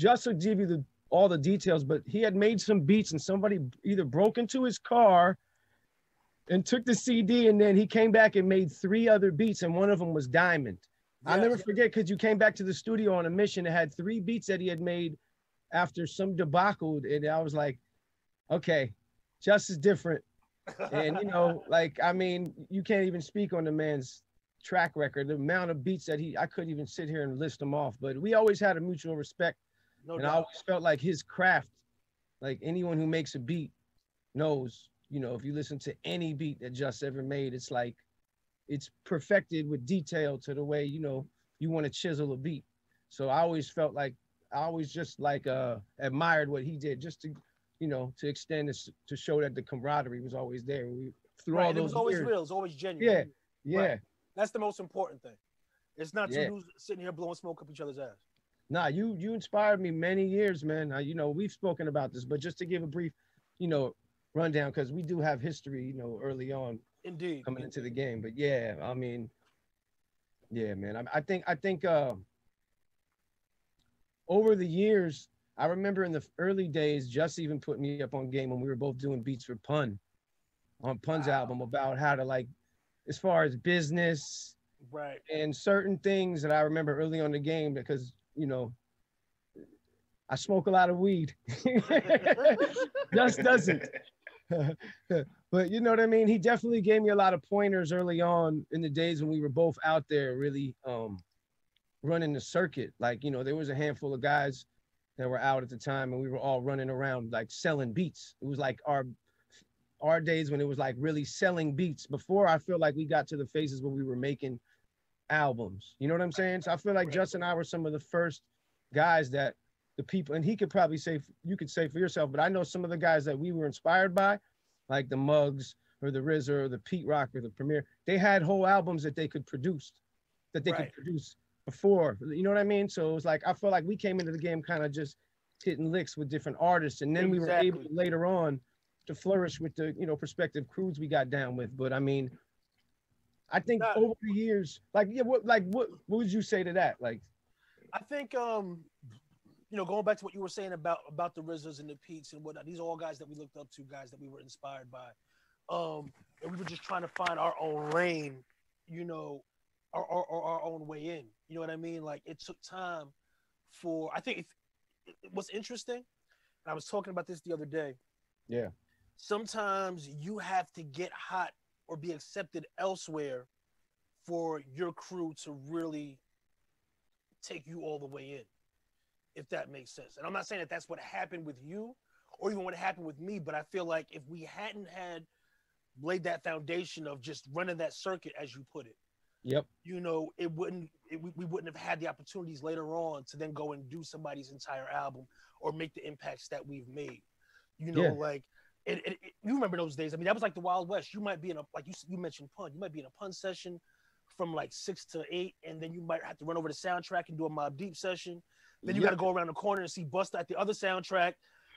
just to give you all the details, but he had made some beats and somebody either broke into his car and took the CD, and then he came back and made 3 other beats, and one of them was Diamond. I'll never forget, because you came back to the studio on a mission and had 3 beats that he had made after some debacle, and I was like, okay, Just is different. And, you know, like, I mean, you can't even speak on the man's track record, the amount of beats that I couldn't even sit here and list them off, but we always had a mutual respect. No and doubt. I always felt like his craft, like anyone who makes a beat knows, you know, if you listen to any beat that Just ever made, it's like, it's perfected with detail to the way, you know, you want to chisel a beat. So I always felt like, I always just like admired what he did, just to, you know, to extend this, to show that the camaraderie was always there. We through all those it was always years. real, it was always genuine. Yeah. Right. That's the most important thing. It's not two dudes sitting here blowing smoke up each other's ass. Nah, you inspired me many years, man. You know, we've spoken about this, but just to give a brief, you know, rundown, because we do have history, you know, early on. Indeed. Coming into the game. But yeah, I mean, yeah, man. I think over the years, I remember in the early days, Just even put me up on game when we were both doing beats for Pun, on Pun's album, about how to, like, as far as business, right, and certain things that I remember early on the game, because, you know, I smoke a lot of weed. Just doesn't. But you know what I mean? He definitely gave me a lot of pointers early on in the days when we were both out there really running the circuit. Like, you know, there was a handful of guys that were out at the time, and we were all running around like selling beats. It was like our days when it was like really selling beats before I feel like we got to the phases where we were making albums. You know what I'm saying? So I feel like Just and I were some of the first guys that the people, and he could probably say, you could say for yourself, but I know some of the guys that we were inspired by, like the Muggs or the RZA or the Pete Rock or the Premier, they had whole albums that they could produce, could produce before, you know what I mean? So it was like, I feel like we came into the game kind of just hitting licks with different artists, and then we were able later on to flourish with the, you know, prospective crews we got down with. But I mean, I think over the years, like, yeah, what would you say to that? Like, I think, you know, going back to what you were saying about the RZAs and the Petes and whatnot, these are all guys that we looked up to, guys that we were inspired by. And we were just trying to find our own lane, you know, our own way in. You know what I mean? Like, it took time for, I think what's interesting, and I was talking about this the other day. Yeah. Sometimes you have to get hot or be accepted elsewhere for your crew to really take you all the way in, if that makes sense. And I'm not saying that that's what happened with you or even what happened with me, but I feel like if we hadn't had laid that foundation of just running that circuit, as you put it, yep, you know, we wouldn't have had the opportunities later on to then go and do somebody's entire album or make the impacts that we've made. You know, like, you remember those days. I mean, that was like the Wild West. You might be in a, like you mentioned Pun, you might be in a Pun session from like 6 to 8, and then you might have to run over the soundtrack and do a Mobb Deep session. Then you got to go around the corner and see Busta at the other soundtrack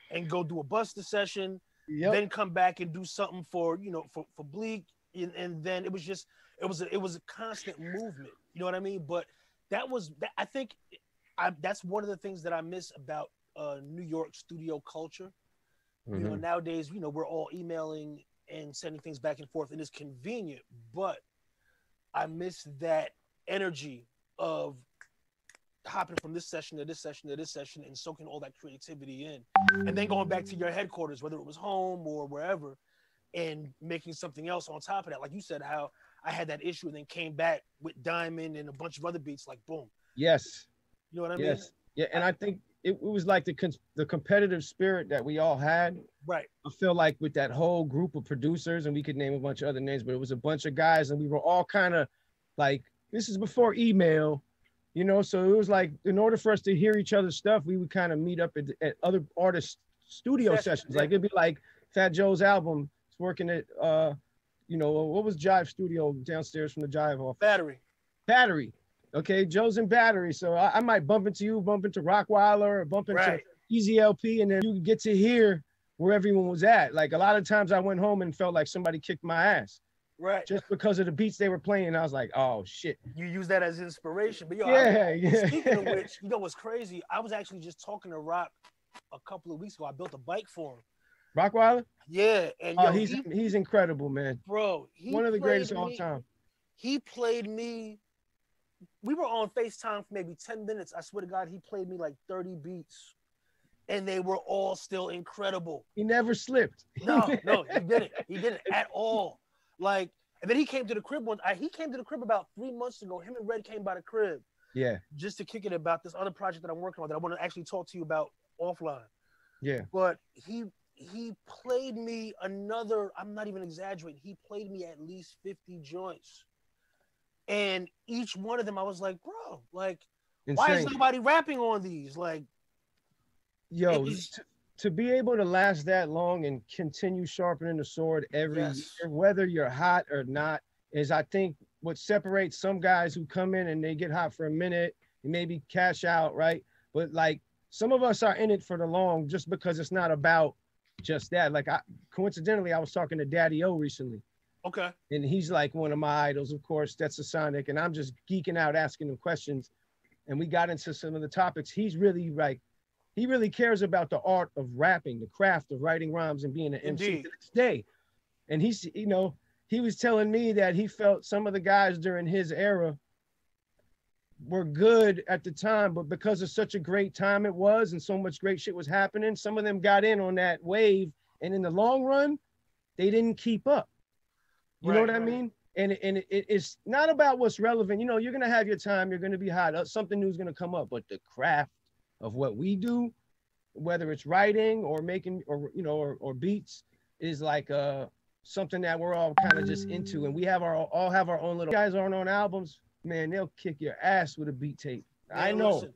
and go do a Busta session. Then come back and do something for, you know, for Bleak. And then it was a constant movement. You know what I mean? But I think that's one of the things that I miss about New York studio culture. Mm-hmm. You know, nowadays, you know, we're all emailing and sending things back and forth, and it's convenient, but I miss that energy of hopping from this session to this session to this session and soaking all that creativity in, and then going back to your headquarters, whether it was home or wherever, and making something else on top of that. Like you said, how I had that issue and then came back with Diamond and a bunch of other beats, like boom. Yes. You know what I mean? Yeah, and I think it was like the competitive spirit that we all had. Right. I feel like with that whole group of producers, and we could name a bunch of other names, but it was a bunch of guys, and we were all kind of like, this is before email, you know, so it was like, in order for us to hear each other's stuff, we would kind of meet up at other artists' studio sessions. Like, it'd be like Fat Joe's album, it's working at, you know, what was Jive Studio downstairs from the Jive office? Battery. Okay, Joe's in Battery. So I might bump into you, bump into Rockweiler, or bump into Easy LP, and then you get to hear where everyone was at. Like, a lot of times I went home and felt like somebody kicked my ass. Right. just because of the beats they were playing. And I was like, oh shit. You use that as inspiration. But yo, Yeah. speaking of which, you know what's crazy? I was actually just talking to Rock a couple of weeks ago. I built a bike for him. Rockweiler? Yeah, and Oh, yo, he's incredible, man. bro, he One of the played greatest of all me. time. He played me. We were on FaceTime for maybe 10 minutes. I swear to God, he played me like 30 beats, and they were all still incredible. He never slipped. No, he didn't. He didn't at all. Like, and then he came to the crib he came to the crib about 3 months ago. Him and Red came by the crib. Yeah. Just to kick it about this other project that I'm working on that I want to actually talk to you about offline. Yeah. But he played me another, I'm not even exaggerating, he played me at least 50 joints. And each one of them, I was like, bro, like, insane. Why is nobody rapping on these? Like, yo, to be able to last that long and continue sharpening the sword every year, whether you're hot or not, is I think what separates some guys who come in and they get hot for a minute and maybe cash out, right? But like some of us are in it for the long just because it's not about just that. Like coincidentally, I was talking to Daddy O recently. Okay. And he's like one of my idols, of course, that's a Sonic. And I'm just geeking out asking him questions. And we got into some of the topics. He's really like, he really cares about the art of rapping, the craft of writing rhymes and being an MC to this day. And he's, you know, he was telling me that he felt some of the guys during his era were good at the time, but because of such a great time it was and so much great shit was happening, some of them got in on that wave. And in the long run, they didn't keep up. You know what I mean? And it's not about what's relevant. You know, you're going to have your time. You're going to be hot. Something new is going to come up. But the craft of what we do, whether it's writing or making or, you know, or beats is like something that we're all kind of just into. And we have all have our own little guys aren't on albums. Man, they'll kick your ass with a beat tape. Man, I know. Listen,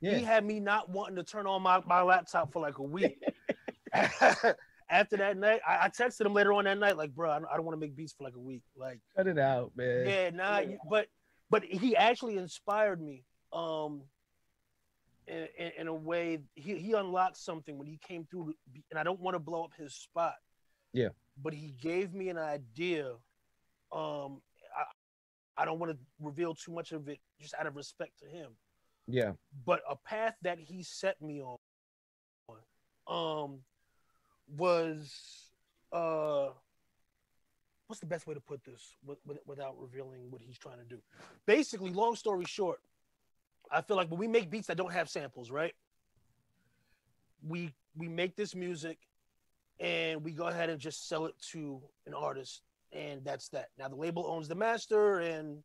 he had me not wanting to turn on my laptop for like a week. After that night, I texted him later on that night, like, bro, I don't want to make beats for like a week. Like, cut it out, man. Yeah, nah, but he actually inspired me. In a way, he unlocked something when he came through, and I don't want to blow up his spot. Yeah. But he gave me an idea. I don't want to reveal too much of it, just out of respect to him. Yeah. But a path that he set me on, was what's the best way to put this without revealing what he's trying to do? Basically, long story short, I feel like when we make beats that don't have samples, right? We make this music and we go ahead and just sell it to an artist, and that's that. Now the label owns the master, and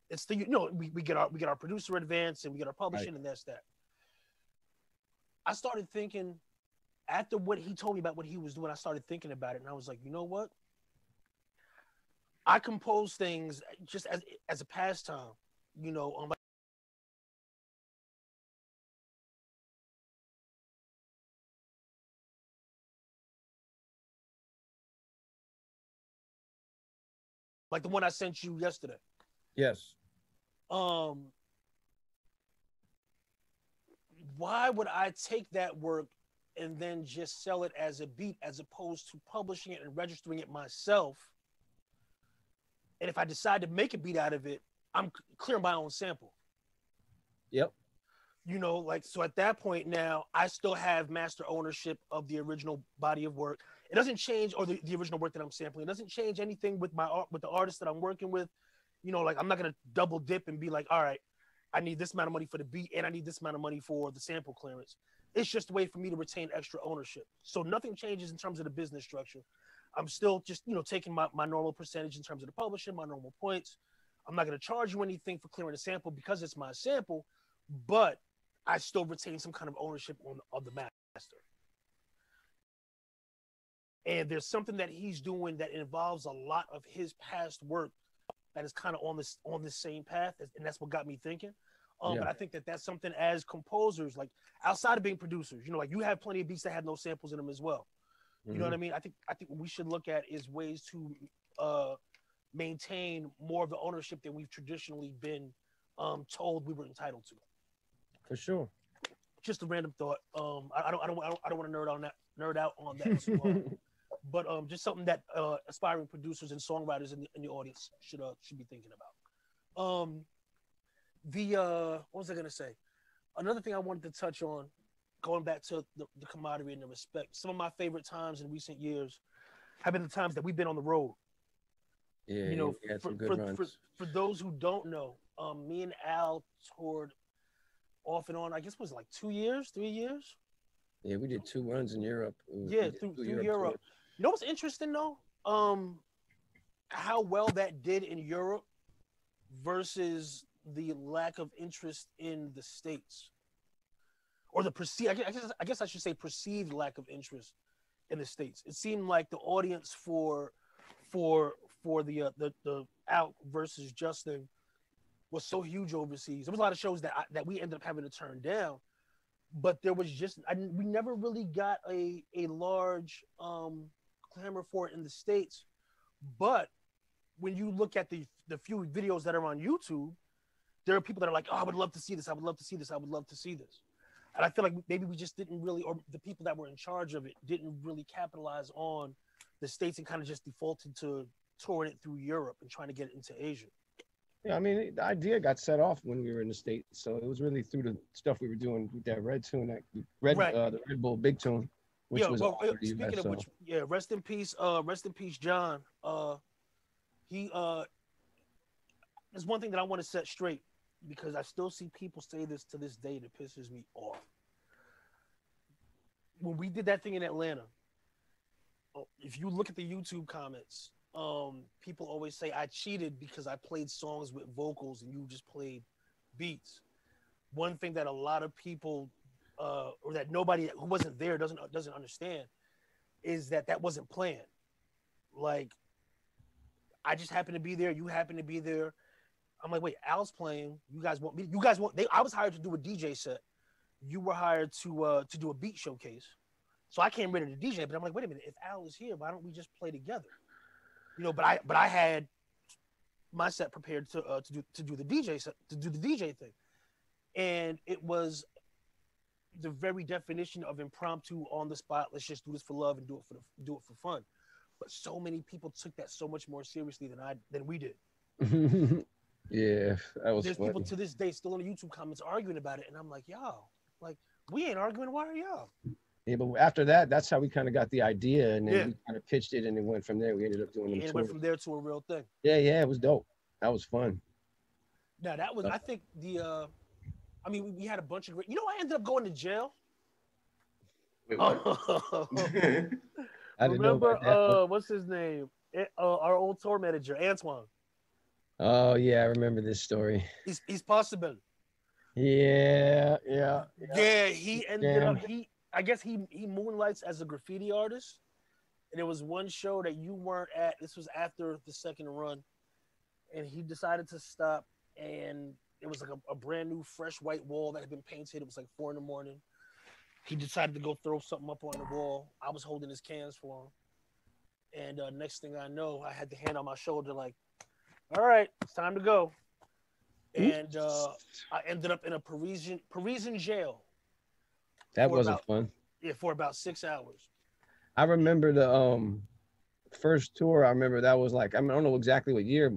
it's the, you know, we get our producer advance and we get our publishing, right, and that's that. I started thinking, after what he told me about what he was doing, I started thinking about it, and I was like, you know what? I compose things just as a pastime, you know, on like the one I sent you yesterday. Yes. Why would I take that work and then just sell it as a beat as opposed to publishing it and registering it myself? And if I decide to make a beat out of it, I'm clearing my own sample. Yep. You know, like, so at that point now, I still have master ownership of the original body of work. It doesn't change, or the original work that I'm sampling. It doesn't change anything with my art, with the artist that I'm working with. You know, like, I'm not going to double dip and be like, all right, I need this amount of money for the beat and I need this amount of money for the sample clearance. It's just a way for me to retain extra ownership. So nothing changes in terms of the business structure. I'm still just, you know, taking my normal percentage in terms of the publishing, my normal points. I'm not going to charge you anything for clearing a sample because it's my sample, but I still retain some kind of ownership on the master. And there's something that he's doing that involves a lot of his past work that is kind of on this same path, and that's what got me thinking. But I think that that's something as composers, like outside of being producers, you know, like you have plenty of beats that have no samples in them as well. You know what I mean? I think what we should look at is ways to maintain more of the ownership that we've traditionally been told we were entitled to. For sure. Just a random thought. I don't want to nerd out on that too long. but just something that aspiring producers and songwriters in the audience should be thinking about. What was I gonna say? Another thing I wanted to touch on, going back to the camaraderie and the respect. Some of my favorite times in recent years have been the times that we've been on the road. Yeah, You know, we had for some good for, runs. for, for those who don't know, me and Al toured off and on. I guess it was like 2 years, 3 years. Yeah, we did 2 runs in Europe. We Yeah, did through two through Europe Europe. tours. You know what's interesting though? How well that did in Europe versus the lack of interest in the States, or the perceived. I guess I should say perceived lack of interest in the States. It seemed like the audience for the Out versus Justin was so huge overseas. There was a lot of shows that we ended up having to turn down, but there was just we never really got a large clamor for it in the States. But when you look at the few videos that are on YouTube, there are people that are like, oh, I would love to see this. I would love to see this. I would love to see this. And I feel like maybe we just didn't really, or the people that were in charge of it didn't really capitalize on the States and kind of just defaulted to touring it through Europe and trying to get it into Asia. Yeah, I mean, the idea got set off when we were in the States, so it was really through the stuff we were doing with that Red tune, Right. The Red Bull Big Tune, which Yeah. was Well, all over the speaking US. of So which, yeah, rest in peace. Rest in peace, John. He. There's one thing that I want to set straight because I still see people say this to this day that pisses me off. When we did that thing in Atlanta, if you look at the YouTube comments, people always say I cheated because I played songs with vocals and you just played beats. One thing that a lot of people, or that nobody who wasn't there doesn't understand, is that wasn't planned. Like, I just happened to be there. You happened to be there. I'm like, wait, Al's playing. You guys want me? You guys want? I was hired to do a DJ set. You were hired to do a beat showcase. So I came ready to DJ, but I'm like, wait a minute. If Al is here, why don't we just play together? You know, but I had my set prepared to do the DJ set, to do the DJ thing, and it was the very definition of impromptu, on the spot. Let's just do this for love and do it for fun. But so many people took that so much more seriously than we did. yeah, that was There's funny. people to this day still in the YouTube comments arguing about it, and I'm like, y'all, like, we ain't arguing. Why are y'all? Yeah, but after that, that's how we kind of got the idea, and then Yeah. we kind of pitched it, and it went from there. We ended up doing them And it tours. went from there to a real thing. Yeah, it was dope. That was fun. Now that was, I think I mean, we had a bunch of great. You know, I ended up going to jail. Wait, what? I didn't know Remember, about that. what's his name? Our old tour manager, Antoine. Oh yeah, I remember this story. He's possible. Yeah. Yeah, he ended up. I guess he moonlights as a graffiti artist, and there was one show that you weren't at. This was after the second run, and he decided to stop. And it was like a brand new, fresh white wall that had been painted. It was like 4 a.m. He decided to go throw something up on the wall. I was holding his cans for him, and next thing I know, I had the hand on my shoulder, like, "All right, it's time to go." And I ended up in a Parisian jail. That wasn't fun. Yeah, for about 6 hours. I remember the first tour. I remember that was like, I don't know exactly what year,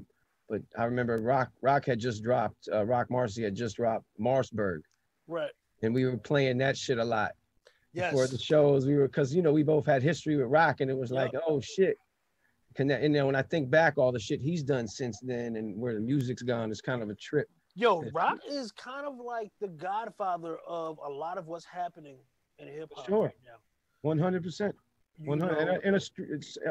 but I remember Rock had just dropped, Rock Marcy had just dropped Marsburg. Right. And we were playing that shit a lot. Yes. Before the shows, because we both had history with Rock, and it was like, oh shit. And then when I think back, all the shit he's done since then and where the music's gone is kind of a trip. Yo, Rock is kind of like the godfather of a lot of what's happening in hip hop right now. 100%. 100. And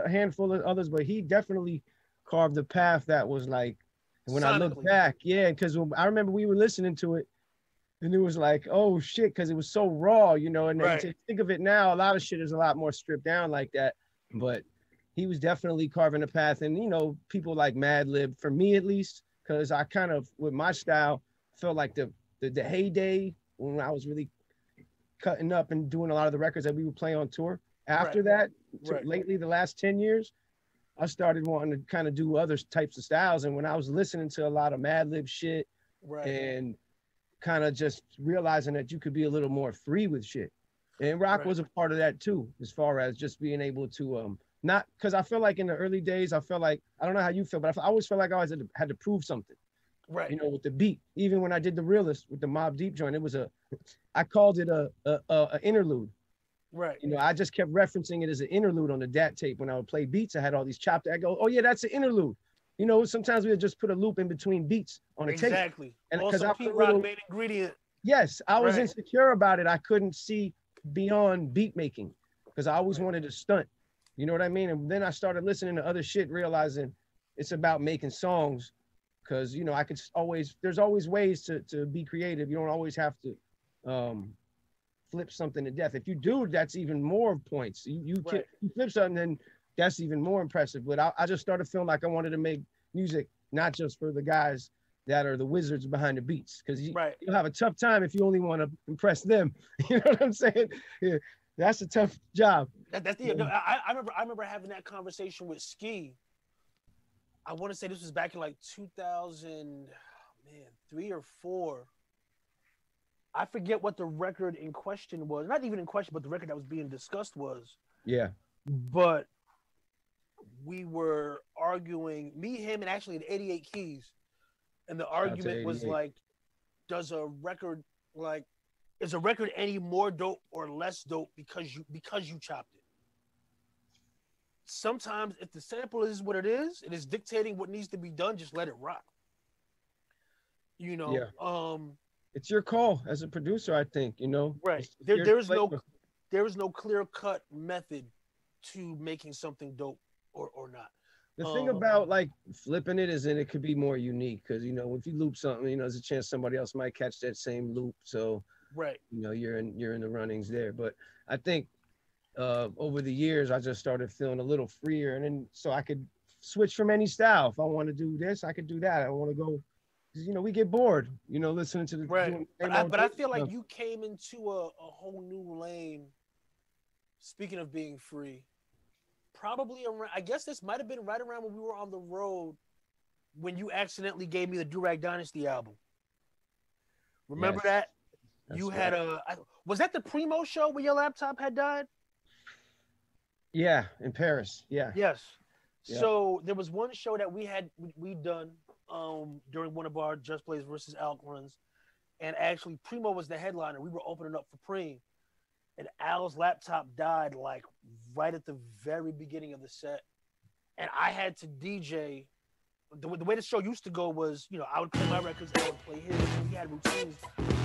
a handful of others, but he definitely carved a path that was like, when I look back, because I remember we were listening to it, and it was like, oh shit, because it was so raw, and to think of it now, a lot of shit is a lot more stripped down like that. But he was definitely carving a path. And, people like Madlib, for me at least, because I kind of, with my style, felt like the heyday when I was really cutting up and doing a lot of the records that we would play on tour. After that, lately, the last 10 years, I started wanting to kind of do other types of styles. And when I was listening to a lot of Madlib shit and kind of just realizing that you could be a little more free with shit. And Rock was a part of that too, as far as just being able to Not because I feel like in the early days, I felt like, I don't know how you feel, but I always felt like I always had to prove something, Right. you know, with the beat. Even when I did the Realist with the Mob Deep joint, it was I called it a interlude. Right. You know, I just kept referencing it as an interlude on the DAT tape when I would play beats. I had all these chopped. I go, oh yeah, that's an interlude. You know, sometimes we would just put a loop in between beats on a tape. Exactly. And because Also, I Pete Rock main ingredient. yes, I was Right. insecure about it. I couldn't see beyond beat making because I always wanted to stunt. You know what I mean? And then I started listening to other shit, realizing it's about making songs. Because, you know, I could always, there's always ways to be creative. You don't always have to flip something to death. If you do, that's even more points. You flip something, then that's even more impressive. But I just started feeling like I wanted to make music, not just for the guys that are the wizards behind the beats. Because you'll have a tough time if you only want to impress them. You know what I'm saying? Yeah, that's a tough job. That's the. No, I remember having that conversation with Ski. I want to say this was back in like 2003 or 4. I forget what the record in question was. Not even in question, but the record that was being discussed was. Yeah. But we were arguing, me, him, and actually the 88 Keys. And the argument was like, is a record any more dope or less dope because you chopped it? Sometimes if the sample is what it is dictating what needs to be done, just let it rock. You know, it's your call as a producer, I think, you know. Right. There is no clear-cut method to making something dope or not. The thing about like flipping it is that it could be more unique because, you know, if you loop something, you know, there's a chance somebody else might catch that same loop. So, you know, you're in the runnings there. But I think over the years, I just started feeling a little freer. And then so I could switch from any style. If I want to do this, I could do that. I want to go, you know, we get bored, you know, listening to the. Right. But I feel like you came into a whole new lane. Speaking of being free, probably around, I guess this might have been right around when we were on the road when you accidentally gave me the Do-Rag Dynasty album. Remember that? You had was that the Primo show where your laptop had died? Yeah, in Paris. Yeah. Yes. Yeah. So there was one show that we'd done during one of our Just Plays versus Alk runs, and actually Primo was the headliner. We were opening up for Preem, and Al's laptop died like right at the very beginning of the set, and I had to DJ. The way the show used to go was, you know, I would play my records, I would play his, and we had routines.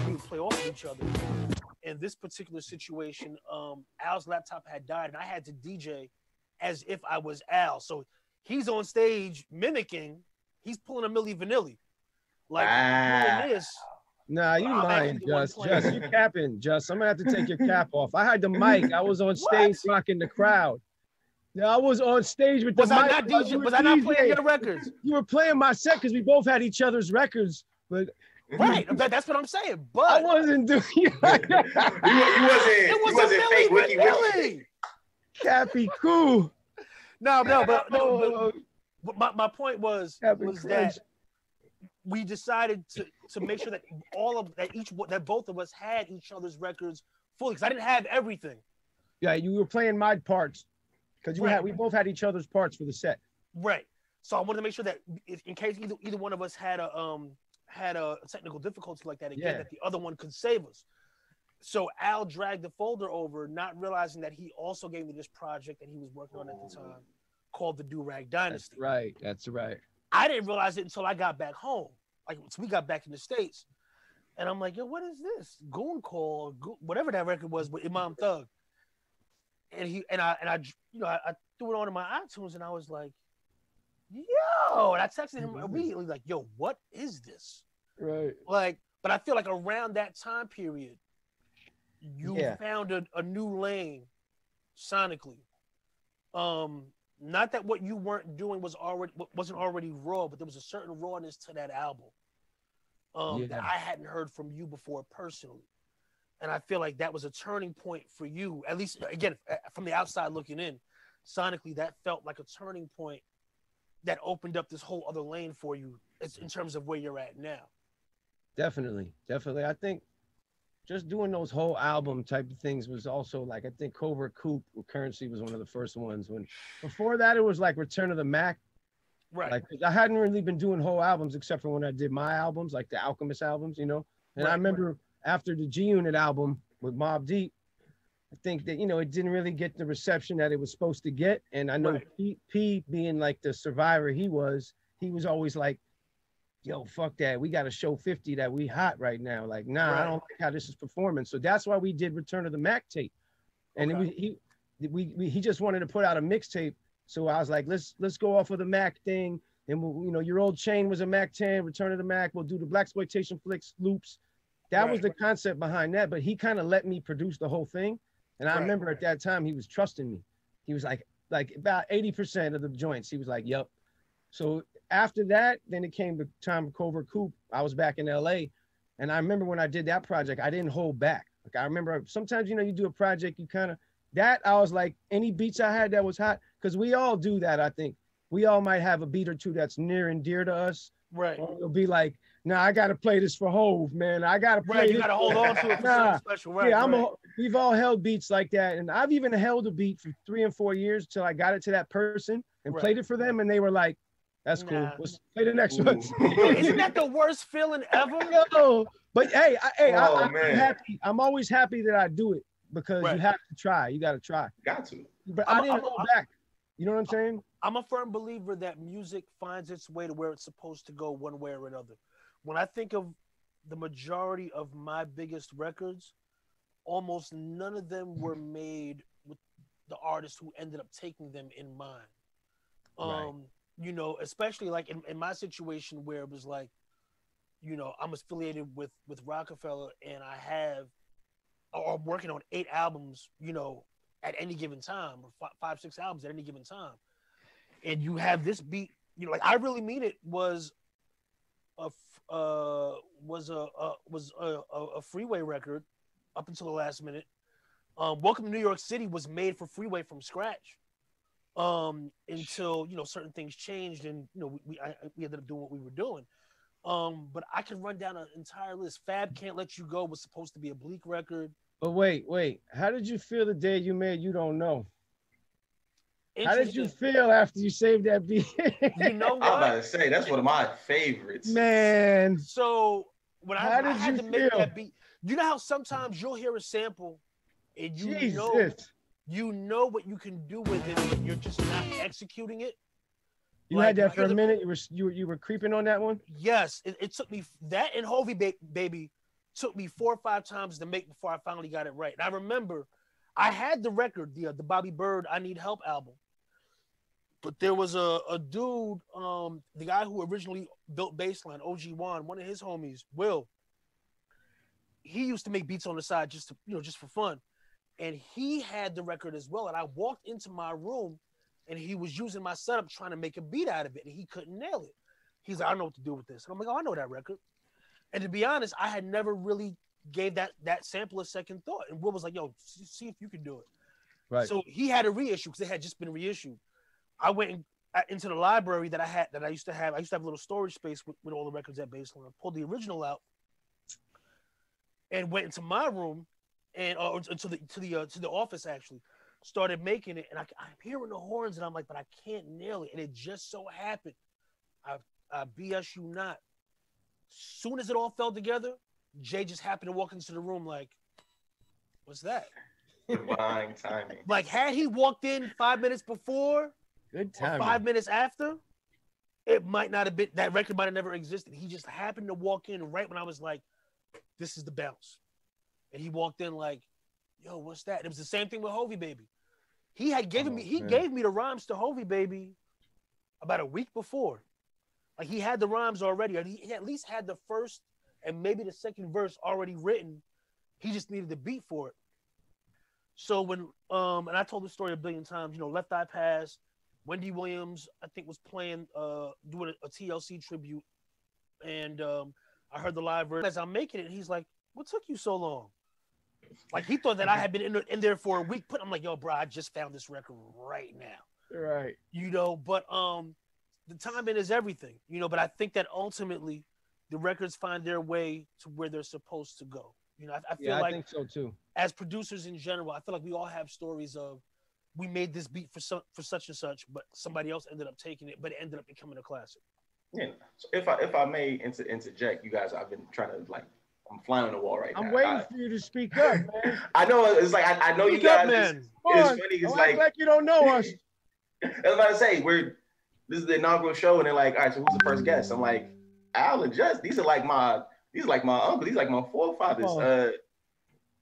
We would play off of each other. In this particular situation, Al's laptop had died, and I had to DJ as if I was Al. So he's on stage mimicking. He's pulling a Milli Vanilli. Like, doing this. Nah, you lying, Just you capping, Just. I'm gonna have to take your cap off. I had the mic. I was on stage rocking the crowd. Yeah, I was on stage with the mic. Was I not playing your records? You were playing my set because we both had each other's records, but. Right, that's what I'm saying. But I wasn't doing like that. It wasn't fake wiki. Cappy cool. No, but my point was that we decided to make sure that that both of us had each other's records fully, because I didn't have everything. Yeah, you were playing my parts because we both had each other's parts for the set. Right. So I wanted to make sure that in case either one of us had a technical difficulty like that again, that the other one could save us. So Al dragged the folder over, not realizing that he also gave me this project that he was working on at the time called the Do-Rag Dynasty. That's right. I didn't realize it until I got back home. Like, so we got back in the States, and I'm like, yo, what is this? Goon Call, whatever that record was with Imam Thug. And I threw it on in my iTunes, and I was like, yo, and I texted him immediately, like, yo, what is this? Right. Like, but I feel like around that time period, you found a new lane sonically. Not that what you weren't doing wasn't already raw, but there was a certain rawness to that album that I hadn't heard from you before personally. And I feel like that was a turning point for you, at least, again, from the outside looking in. Sonically, that felt like a turning point that opened up this whole other lane for you in terms of where you're at now. Definitely. I think just doing those whole album type of things was also like, I think Covert Coupe with Currency was one of the first ones. When before that, it was like Return of the Mac. Right. Like I hadn't really been doing whole albums except for when I did my albums, like the Alchemist albums, you know. And I remember after the G Unit album with Mobb Deep, I think that, you know, it didn't really get the reception that it was supposed to get. And I know P being like the survivor he was always like, yo, fuck that. We got to show 50 that we hot right now. Like, nah, I don't like how this is performing. So that's why we did Return of the Mac tape. And he just wanted to put out a mixtape. So I was like, let's go off of the Mac thing. And we'll, you know, Your Old Chain was a Mac 10, Return of the Mac. We'll do the Blaxploitation flicks, loops. That was the concept behind that. But he kind of let me produce the whole thing. And I remember at that time, he was trusting me. He was like about 80% of the joints. He was like, yep. So after that, then it came the time of Covert Coupe. I was back in LA. And I remember when I did that project, I didn't hold back. Like I remember sometimes, you know, you do a project, you kind of, that I was like, any beats I had that was hot, because we all do that, I think. We all might have a beat or two that's near and dear to us. Right. Or it'll be like, nah, I got to play this for Hove, man. I got to play this. You got to hold on to it for something special. Right. Yeah, we've all held beats like that. And I've even held a beat for 3 and 4 years till I got it to that person and played it for them. And they were like, that's cool. Let's play the next one. Isn't that the worst feeling ever? No. But hey, I'm happy. I'm always happy that I do it, because you have to try. You got to try. Got to. But I didn't hold back. You know what I'm saying? I'm a firm believer that music finds its way to where it's supposed to go one way or another. When I think of the majority of my biggest records, almost none of them were made with the artist who ended up taking them in mind. You know, especially like in my situation where it was like, you know, I'm affiliated with Rockefeller and I have, or I'm working on 8 albums, you know, at any given time, or 5, 6 albums at any given time. And you have this beat, you know, like I Really Mean It was a Freeway record up until the last minute. Welcome to New York City was made for Freeway from scratch. Until, you know, certain things changed and, you know, we ended up doing what we were doing. But I can run down an entire list. Fab Can't Let You Go was supposed to be a Bleak record. But wait. How did you feel the day you made You Don't Know? How did you feel after you saved that beat? You know what? I was about to say, that's one of my favorites. Man. So when I had to make that beat, you know how sometimes you'll hear a sample and you know what you can do with it, but you're just not executing it. You had that for a minute. You were creeping on that one. Yes, it took me that and Hovey Baby took me 4 or 5 times to make before I finally got it right. And I remember I had the record, the Bobby Bird I Need Help album, but there was a dude, the guy who originally built Baseline, OG Juan, one of his homies, Will. He used to make beats on the side just for fun. And he had the record as well. And I walked into my room and he was using my setup trying to make a beat out of it. And he couldn't nail it. He's like, I don't know what to do with this. And I'm like, oh, I know that record. And to be honest, I had never really gave that sample a second thought. And Will was like, yo, see if you can do it. Right. So he had a reissue because it had just been reissued. I went into the library that I used to have. I used to have a little storage space with all the records at Baseline. I pulled the original out and went into my room and to the office, actually started making it, and I'm hearing the horns and I'm like, but I can't nail it. And it just so happened, I BS you not, soon as it all fell together, Jay just happened to walk into the room like, what's that? Divine timing. Like, had he walked in 5 minutes before, good timing, 5 minutes after, it might not have been, that record might have never existed. He just happened to walk in right when I was like, this is the bounce. And he walked in like, yo, what's that? And it was the same thing with Hovey Baby. He gave me the rhymes to Hovey Baby about a week before. Like, he had the rhymes already, or he at least had the first and maybe the second verse already written. He just needed the beat for it. So when and I told the story a billion times, you know, Left Eye Pass, Wendy Williams, I think, was playing doing a TLC tribute, and I heard the live version. As I'm making it, he's like, what took you so long? Like, he thought that I had been in there for a week. But I'm like, yo, bro, I just found this record right now. Right. You know, but the timing is everything, you know, but I think that ultimately the records find their way to where they're supposed to go. You know, I feel I like think so too. as producers in general, I feel like we all have stories of we made this beat for such and such, but somebody else ended up taking it, but it ended up becoming a classic. Yeah. So if I may interject, you guys, I've been trying to like I'm flying on the wall right I'm now. waiting for you to speak up, man. I know it's like I know Speak you up, guys. man. It's funny. It's Don't act like like you don't know us. I was about to say this is the inaugural show, and they're like, all right, so who's the first guest? I'm like, Al and Just. These are like my uncle. These are like my forefathers. Oh.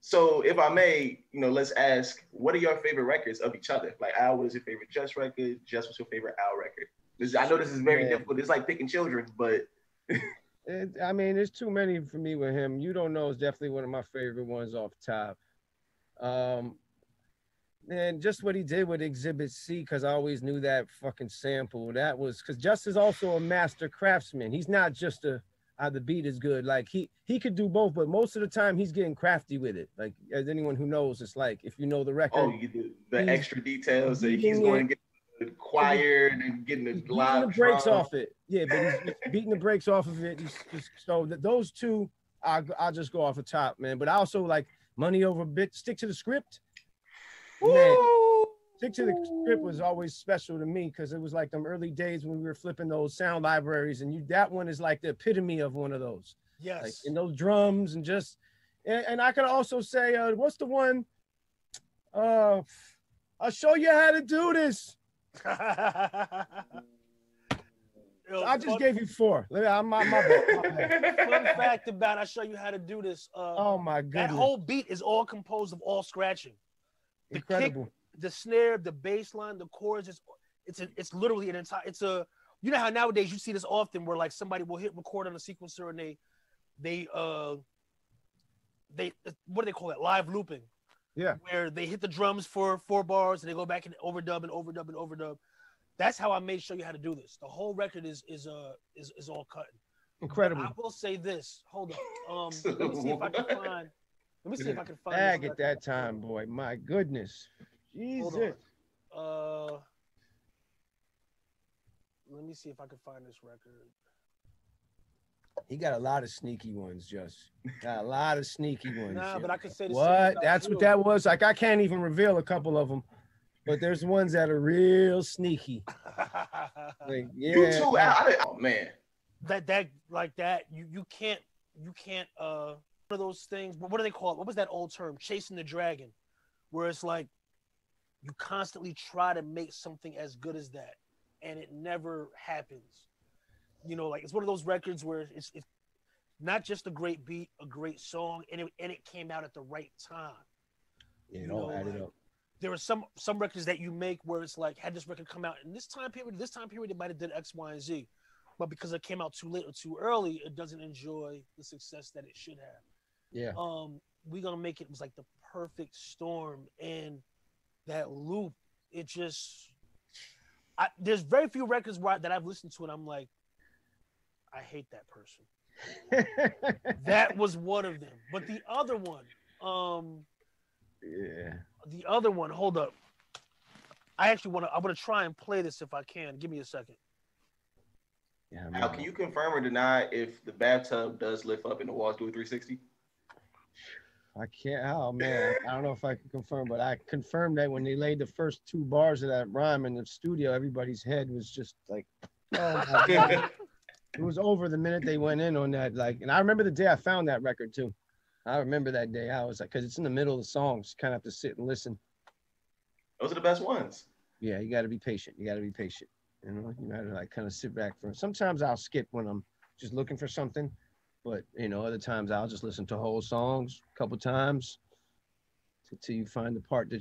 So if I may, let's ask, what are your favorite records of each other? Like Al, what is your favorite Just record? Just, what's your favorite Al record? I know this is very difficult. It's like picking children, but I mean, there's too many for me with him. You Don't Know is definitely one of my favorite ones off top. And just what he did with Exhibit C, because I always knew that fucking sample. That was because Just is also a master craftsman. He's not just the beat is good. Like he could do both, but most of the time he's getting crafty with it. Like as anyone who knows, it's like if you know the record. Oh, you do the extra details. That he's going to get the choir and getting the live beating the brakes off it. Yeah, but he's beating the brakes off of it. So those two, I'll just go off the top, man. But I also like Money Over Bit. Stick to the script. Man, Stick to the Script was always special to me because it was like them early days when we were flipping those sound libraries, and that one is like the epitome of one of those. Yes. Like in those drums and I could also say, what's the one? I'll show you how to do this. I just gave you 4. My bad. Fun fact about I'll show you how to do this. Oh my goodness. That whole beat is all composed of all scratching. The Incredible. kick, the snare, the bass line, the chords. It's literally an entire. You know how nowadays you see this often where like somebody will hit record on a sequencer and they what do they call it? Live looping. Yeah. Where they hit the drums for 4 bars and they go back and overdub and overdub and overdub. That's how I made Show You How to Do This. The whole record is all cutting. Incredible. But I will say this. Hold up. Let me see if I can find. Let me see if I can find. Bag at that time, boy. My goodness. Jesus. Let me see if I can find this record. He got a lot of sneaky ones, Just. Got a lot of sneaky ones. Nah, but I could say the what? same That's too. what that was. Like I can't even reveal a couple of them, but there's ones that are real sneaky. Like, yeah. You too, oh man. That you can't one of those things. What do they call it? What was that old term? Chasing the dragon, where it's like you constantly try to make something as good as that, and it never happens. Like it's one of those records where it's not just a great beat, a great song, and it came out at the right time. Yeah, it all added up. There are some records that you make where it's like, had this record come out in this time period, it might have did X, Y, and Z. But because it came out too late or too early, it doesn't enjoy the success that it should have. Yeah. We're Gonna Make It was like the perfect storm, and that loop, it just there's very few records that I've listened to and I'm like, I hate that person. That was one of them. But the other one, yeah. The other one, hold up. I want to try and play this if I can. Give me a second. Yeah. Now, can you confirm or deny if the bathtub does lift up and the walls do a 360? I can't. Oh man, I don't know if I can confirm, but I confirmed that when they laid the first 2 bars of that rhyme in the studio, everybody's head was just like, oh my God. It was over the minute they went in on that. Like, and I remember the day I found that record too. I remember that day. I was like, because it's in the middle of the songs, kind of have to sit and listen. Those are the best ones. Yeah, you got to be patient. You got to like like kind of sit back for. Sometimes I'll skip when I'm just looking for something, but other times I'll just listen to whole songs a couple times until you find the part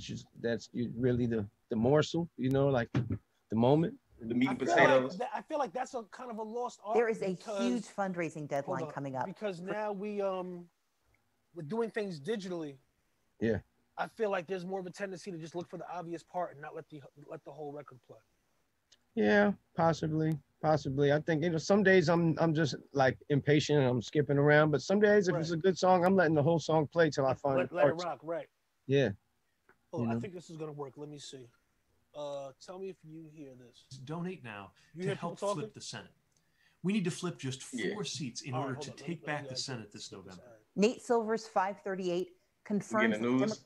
that's really the morsel. Like the moment. The meat and potatoes. I feel like that's a kind of a lost art. There is a huge fundraising deadline coming up. Because now we're doing things digitally. Yeah. I feel like there's more of a tendency to just look for the obvious part and not let the whole record play. Yeah, possibly. I think some days I'm just like impatient and I'm skipping around, but some days if it's a good song, I'm letting the whole song play till I find let it rock, right? Yeah. Oh, I think this is gonna work. Let me see. Tell me if you hear this. Donate now to help flip the Senate. We need to flip just 4 seats in order to take back the Senate this November. Nate Silver's 538 confirms the news.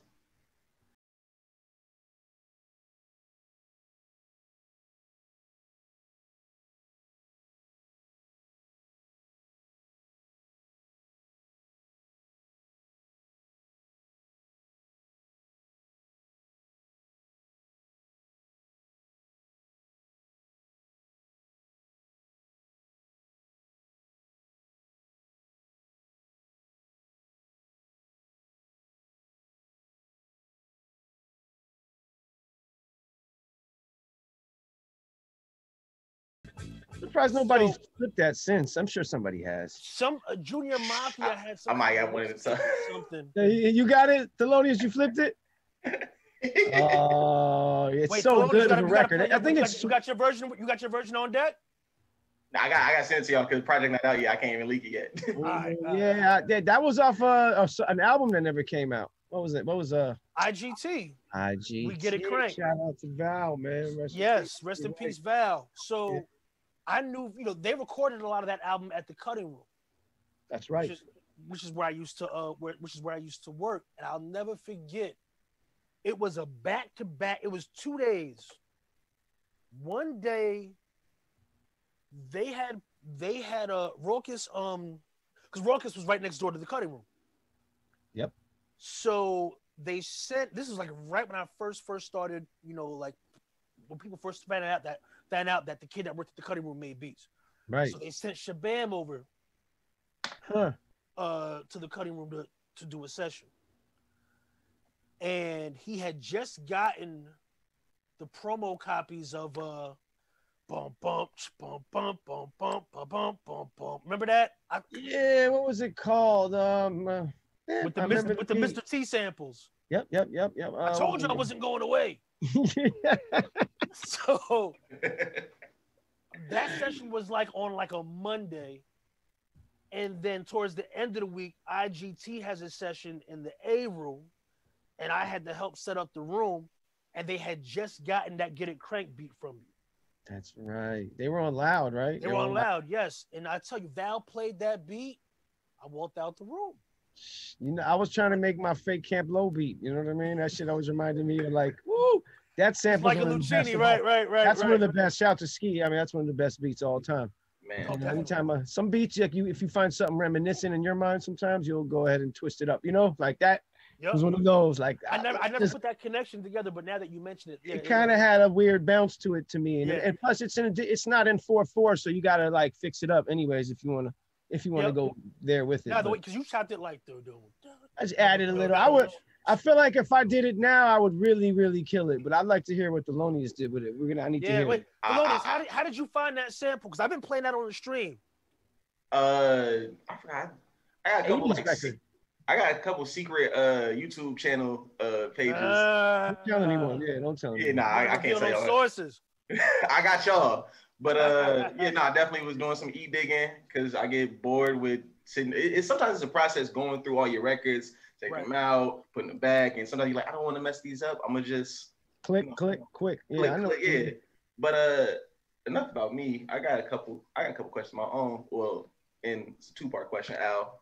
I'm surprised nobody's flipped that since. I'm sure somebody has. Some Junior Mafia had some. I might have one of the something. You got it, Thelonious. You flipped it. Oh, it's Wait, so Thelonious, good of a record. I think you got your version. You got your version on deck. I got to send it to y'all because project not out yet. I can't even leak it yet. Yeah, that was off an album that never came out. What was it? What was IGT? IGT. We get it cranked. Shout out to Val, man. Rest in peace, Val. So. Yeah. I knew, they recorded a lot of that album at the cutting room. That's right. Which is where I used to work, and I'll never forget. It was a back-to-back. It was 2 days. One day, they had a Raucous, because Raucous was right next door to the cutting room. Yep. So they sent. This was like right when I first started. Like when people first found out that the kid that worked at the cutting room made beats. Right. So they sent Shabam over to the cutting room to do a session. And he had just gotten the promo copies of bum bum bum bum bum bum bum bum bum. Remember that? Yeah, what was it called? With the Mr. T samples. Yep. I told you I wasn't going away. So that session was on a Monday, and then towards the end of the week, IGT has a session in the A room, and I had to help set up the room, and they had just gotten that "Get It Crank" beat from you. That's right. They were on Loud, right? They were on Loud, yes. And I tell you, Val played that beat. I walked out the room. I was trying to make my fake Camp Low beat. You know what I mean? That shit always reminded me of woo. That sample like a Lucini, right. That's one of the best. Shout to Ski. I mean, that's one of the best beats of all time. Man, anytime some beats, if you find something reminiscent in your mind, sometimes you'll go ahead and twist it up. Like that. Yep. It was one of those. I never put that connection togetger, but now that you mention it, it kind of had a weird bounce to it to me, and plus it's not in 4/4, so you gotta fix it up anyways if you wanna go there with it. No, because you chopped it I just added a little. I feel like if I did it now, I would really, really kill it. But I'd like to hear what Thelonious did with it. I need to hear it. Thelonious, how did you find that sample? Because I've been playing that on the stream. I got a couple secret YouTube channel pages. Don't tell anyone. Yeah, don't tell anyone. Yeah, I can't tell y'all. Sources. I got y'all. But I definitely was doing some digging because I get bored with sitting. Sometimes it's a process going through all your records. Take them out, putting them back, and sometimes you're like, I don't want to mess these up. I'm gonna just click, quick. Yeah, I know. Yeah. But enough about me. I got a couple questions of my own. Well, it's a 2-part question, Al.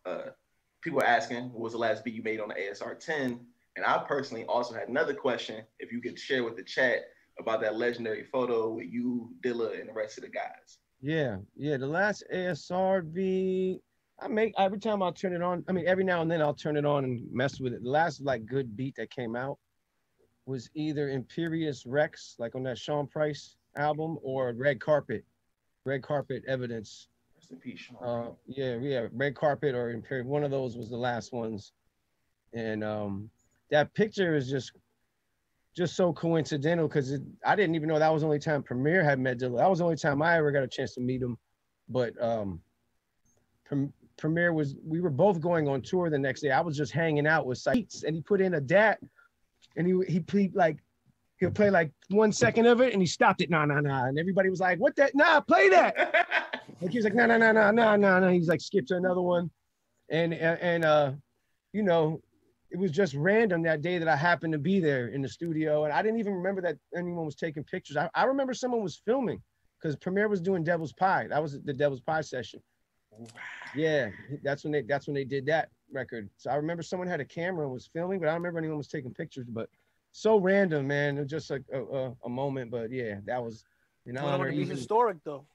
People are asking, what was the last beat you made on the ASR 10? And I personally also had another question, if you could share with the chat about that legendary photo with you, Dilla, and the rest of the guys. Yeah. The last ASR beat. Every time I'll turn it on. I mean, every now and then I'll turn it on and mess with it. The last good beat that came out was either Imperious Rex, on that Sean Price album, or Red Carpet Evidence. Rest in peace, Sean. Yeah, Red Carpet or Imperious. One of those was the last ones, and that picture is just so coincidental because I didn't even know that was the only time Premier had met Dilla. That was the only time I ever got a chance to meet him, but Premier we were both going on tour the next day. I was just hanging out with Sites, and he put in a DAT, and he played he'll play 1 second of it, and he stopped it. Nah, and everybody was like, "What that? Nah, play that." He was like, "No." He's skipped to another one, and it was just random that day that I happened to be there in the studio, and I didn't even remember that anyone was taking pictures. I remember someone was filming because Premier was doing Devil's Pie. That was the Devil's Pie session. Yeah, that's when they did that. record. So I remember someone had a camera and was filming, but I don't remember anyone was taking pictures. But so random, man. It was just like a moment. But yeah, that was an honor. It would be historic though.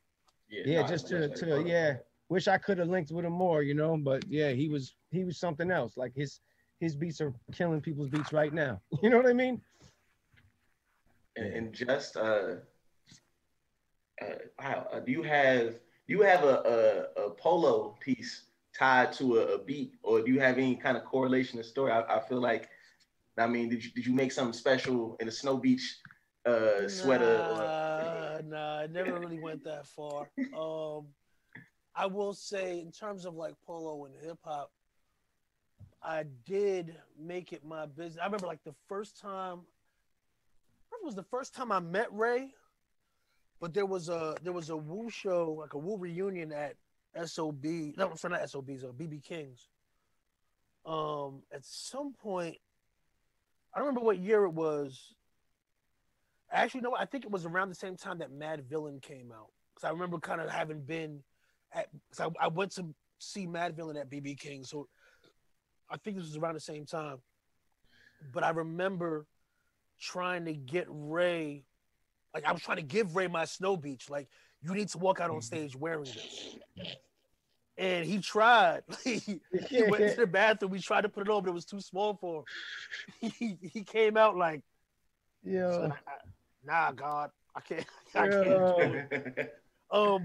Yeah, just to yeah. Wish I could have linked with him more, you know. But yeah, he was something else. Like his beats are killing people's beats right now. You know what I mean? And just wow, do you have a polo piece tied to a beat, or do you have any kind of correlation to story? I feel like, I mean, did you make something special in a Snow Beach sweater? Nah, I never really went that far. I will say, in terms of like polo and hip hop, I did make it my business. I remember like the first time I met Ray, but there was a Woo show, like a Woo reunion at SOB. No, I'm sorry, not SOBs, BB King's. At some point, I don't remember what year it was. Actually, no, I think it was around the same time that Mad Villain came out. Because I remember kind of having been because I went to see Mad Villain at BB King, so I think this was around the same time. But I remember trying to get Ray, like I was trying to give Ray my Snow Beach, like you need to walk out on stage wearing this. And he tried. He went to the bathroom. We tried to put it on, but it was too small for him. He came out like, yeah, nah, God, I can't do it.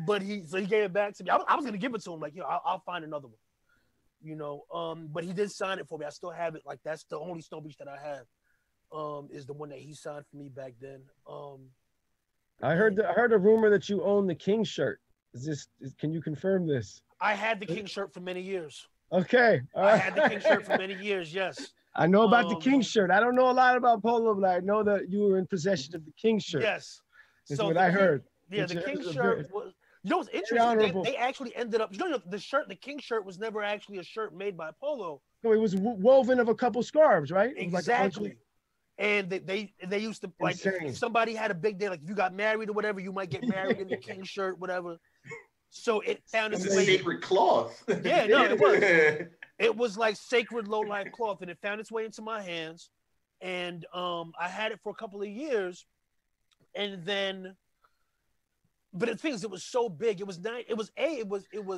But he gave it back to me. I was gonna give it to him, like, I'll find another one, you know. But he did sign it for me. I still have it. Like that's the only Snow Beach that I have. Is the one that he signed for me back then. I heard a rumor that you own the King shirt. Can you confirm this? I had the King shirt for many years. Okay. I had the King shirt for many years. Yes. I know about the King shirt. I don't know a lot about polo, but I know that you were in possession of the King shirt. Yes. That's what I heard. Yeah, the King shirt was. You know what's interesting? They actually ended up. You know, the King shirt was never actually a shirt made by Polo. No, it was woven of a couple scarves, right? Exactly. And they used to, like, if somebody had a big day, like if you got married or whatever, you might get married in the King shirt, whatever. So it found its way. Sacred cloth. Yeah, no, it was. It was like sacred low life cloth, and it found its way into my hands. And I had it for a couple of years, and then. But the thing is, it was so big. It was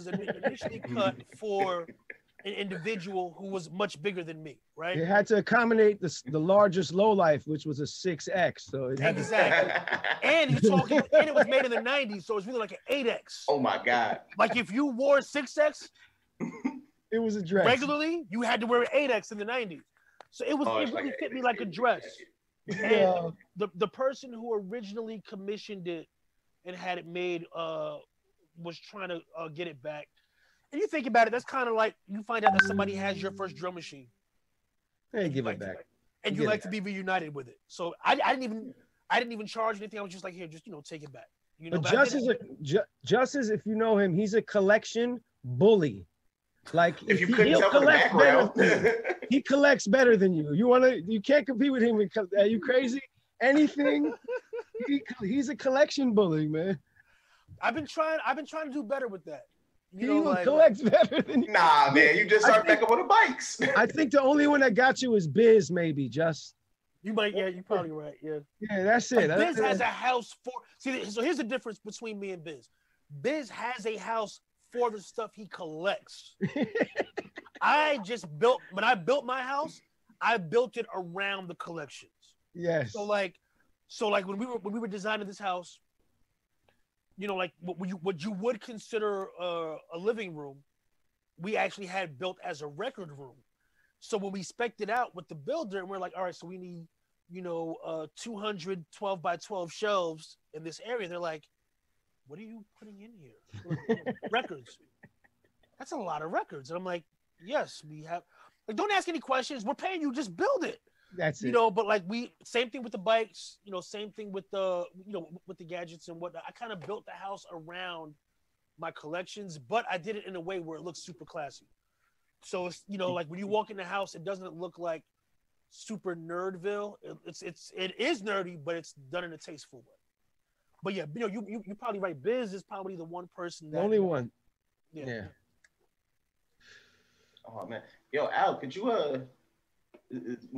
initially cut for an individual who was much bigger than me, right? It had to accommodate the largest lowlife, which was a 6X. So it had exactly. And it was made in the 90s, so it was really like an 8X. Oh my God. Like if you wore 6X, it was a dress. Regularly, you had to wear an 8X in the 90s. So it really fit me like a dress. Yeah. And the person who originally commissioned it and had it made was trying to get it back. And you think about it, that's kind of like you find out that somebody has your first drum machine. Hey, give it back. And you like to be reunited with it. So I didn't even charge anything. I was just like, here, just take it back. You know, but just as if you know him, he's a collection bully. Like if you couldn't tell the background, he collects better than you. You can't compete with him. Are you crazy? Anything? He's a collection bully, man. I've been trying to do better with that. He collects better than you. Nah, man, you just start back up on the bikes. I think the only one that got you is Biz, maybe. Just you might, yeah, you're probably right. Yeah. Yeah, that's it. Biz has a house for. See, so here's the difference between me and Biz. Biz has a house for the stuff he collects. I just when I built my house, I built it around the collections. Yes. So like when we were designing this house, you know, like what you would consider a living room, we actually had built as a record room. So when we spec'd it out with the builder, and we're like, all right, so we need, 200 12 by 12 shelves in this area. They're like, what are you putting in here? Like, records. That's a lot of records. And I'm like, yes, we have. Like, don't ask any questions. We're paying you. Just build it. That's it. But like same thing with the bikes, same thing with the, with the gadgets and whatnot. I kind of built the house around my collections, but I did it in a way where it looks super classy. So it's, like when you walk in the house, it doesn't look like super nerdville. It is nerdy, but it's done in a tasteful way. But yeah, you're probably right. Biz is probably the one person. The only one. Yeah. Oh man, Yo, Al, could you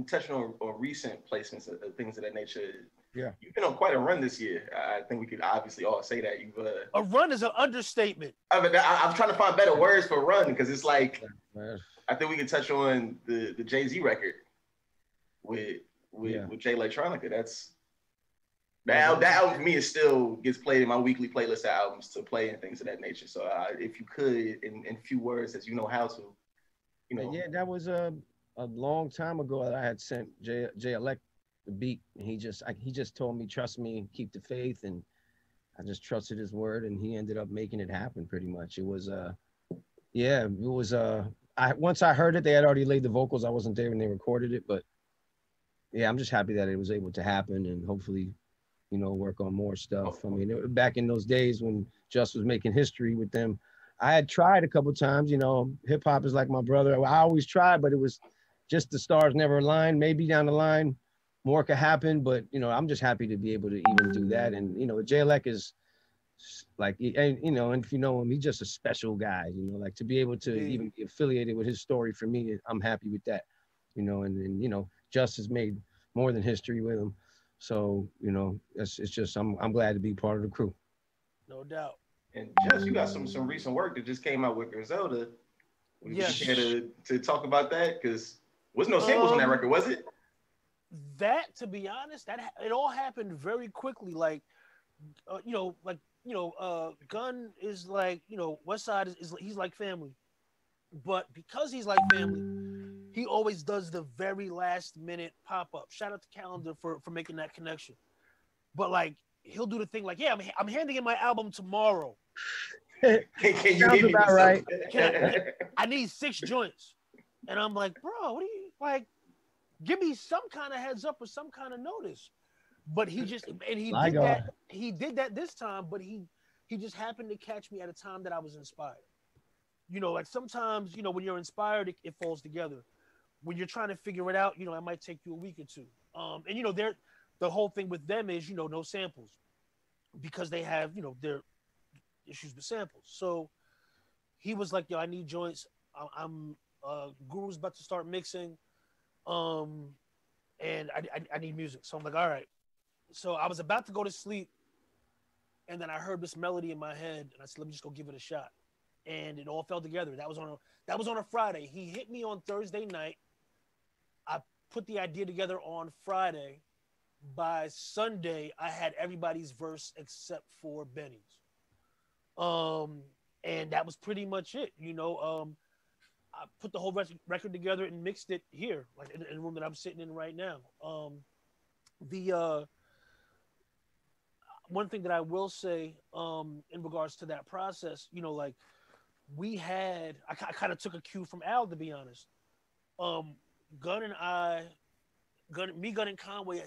touch on recent placements of things of that nature? Yeah. You've been on quite a run this year. I think we could obviously all say that. You've a run is an understatement. I'm trying to find better words for run because it's like I think we can touch on the Jay-Z record with Jay Electronica. That album for me is still gets played in my weekly playlist of albums to play and things of that nature. So if you could, in few words, as you know how to, you know. Yeah, that was a long time ago that I had sent Jay Elect the beat. And he just told me, trust me, keep the faith. And I just trusted his word, and he ended up making it happen pretty much. It was, once I heard it, they had already laid the vocals. I wasn't there when they recorded it, but yeah, I'm just happy that it was able to happen, and hopefully, you know, work on more stuff. I mean, back in those days when Just was making history with them, I had tried a couple times, you know, hip hop is like my brother. I always tried, but it was just the stars never aligned. Maybe down the line, more could happen, but, you know, I'm just happy to be able to even do that. And, you know, Jay Elec is like, and, you know, and if you know him, he's just a special guy, you know, like to be able to even be affiliated with his story for me, I'm happy with that, you know, and you know, Just has made more than history with him. So, you know, it's just, I'm glad to be part of the crew. No doubt. And Just, you got some recent work that just came out with Griselda. Would you care to talk about that? Because was no samples on that record, was it? That, to be honest, it all happened very quickly. Like, Gunn is like, you know, Westside is he's like family, but because he's like family, he always does the very last minute pop up. Shout out to Calendar for making that connection. But like, he'll do the thing like, yeah, I'm handing in my album tomorrow. Can you give me about right? I need 6 joints, and I'm like, bro, what do you like? Give me some kind of heads up or some kind of notice. But he just he did that this time, but he just happened to catch me at a time that I was inspired. You know, like sometimes, you know, when you're inspired, it falls together. When you're trying to figure it out, you know, it might take you a week or two. And you know, the whole thing with them is, you know, no samples because they have, you know, their issues with samples. So he was like, yo, I need joints. I'm Guru's about to start mixing. And I need music. So I'm like, all right. So I was about to go to sleep, and then I heard this melody in my head, and I said, let me just go give it a shot. And it all fell together. That was on a Friday. He hit me on Thursday night. I put the idea together on Friday. By Sunday, I had everybody's verse except for Benny's. And that was pretty much it. You know, I put the whole record together and mixed it here, like in the room that I'm sitting in right now. One thing that I will say in regards to that process, you know, like I kind of took a cue from Al, to be honest. Gunn and Conway